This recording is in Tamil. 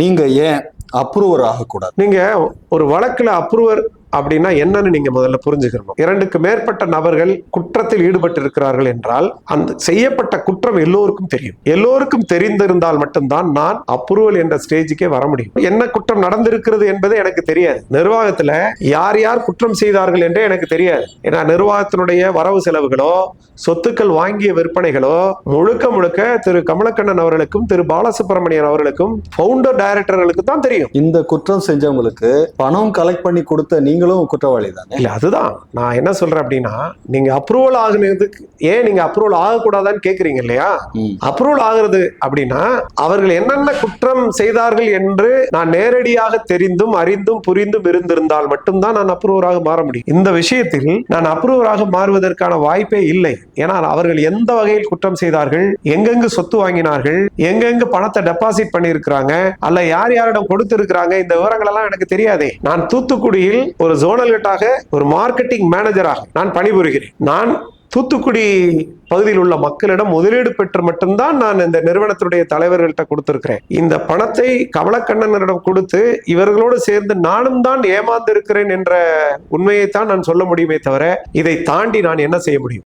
நீங்க ஏன் அப்ரூவர் ஆகக்கூடாது? நீங்க ஒரு வழக்குல அப்ரூவர் அப்படின்னா என்னன்னு நீங்க முதல்ல புரிஞ்சுக்கணும். 2க்கு மேற்பட்ட நபர்கள் குற்றத்தில் ஈடுபட்டு இருக்கிறார்கள் என்றால் அந்த செய்யப்பட்ட குற்றம் எல்லோருக்கும் தெரியும். எல்லோருக்கும் தெரிந்திருந்தால் மட்டும்தான் நான் அப்ரூவல் என்ற ஸ்டேஜுக்கே வர முடியும். என்ன குற்றம் நடந்திருக்கிறது என்பது எனக்கு தெரியாது. நிர்வாகத்துல யார் யார் குற்றம் செய்தார்கள் என்றே எனக்கு தெரியாது. ஏன்னா நிர்வாகத்தினுடைய வரவு செலவுகளோ சொத்துக்கள் வாங்கிய விற்பனைகளோ முழுக்க முழுக்க திரு கமலக்கண்ணன் அவர்களுக்கும் திரு பாலசுப்ரமணியன் அவர்களுக்கும் ஃபவுண்டர் டைரக்டர்களுக்கு தான் தெரியும். இந்த குற்றம் செஞ்சவங்களுக்கு பணம் கலெக்ட் பண்ணி கொடுத்த நீங்களும் குற்றவாளி தானே? இல்ல, அதுதான் நான் என்ன சொல்றேன் அப்படின்னா, நீங்க அப்ரூவல் ஆகுனதுக்கு ஏன் நீங்க அப்ரூவல் ஆகக்கூடாதான்னு கேக்குறீங்க இல்லையா? அப்ரூவல் ஆகுறது அப்படின்னா அவர்கள் என்னென்ன குற்றம் செய்தார்கள் என்று நான் நேரடியாக தெரிந்தும் அறிந்தும் புரிந்தும் இருந்திருந்தால் மட்டும்தான் நான் அப்ரூவராக மாற முடியும். இந்த விஷயத்தில் நான் அப்ரூவராக மாறுவதற்கான வாய்ப்பே இல்லை. ஏன்னா அவர்கள் எந்த வகையில் குற்றம் செய்தார்கள், எங்கெங்கு சொத்து வாங்கினார்கள், எங்கெங்கு பணத்தை டெபாசிட் பண்ணி இருக்கிறாங்க, அல்ல யார் யாரிடம் கொடுத்து இருக்கிறாங்க, இந்த விவரங்கள் எல்லாம் எனக்கு தெரியாதே. நான் தூத்துக்குடியில் ஒரு ஜோனல் ஹெட்டாக ஒரு மார்க்கெட்டிங் மேனேஜராக நான் பணிபுரிகிறேன். நான் தூத்துக்குடி பகுதியில் உள்ள மக்களிடம் முதலீடு பெற்று மட்டும்தான் நான் இந்த நிறுவனத்துடைய தலைவர்கள்ட்ட கொடுத்திருக்கிறேன். இந்த பணத்தை கமலக்கண்ணனிடம் கொடுத்து இவர்களோடு சேர்ந்து நானும் தான் ஏமாந்து இருக்கிறேன் என்ற உண்மையை தான் நான் சொல்ல முடியுமே தவிர இதை தாண்டி நான் என்ன செய்ய முடியும்?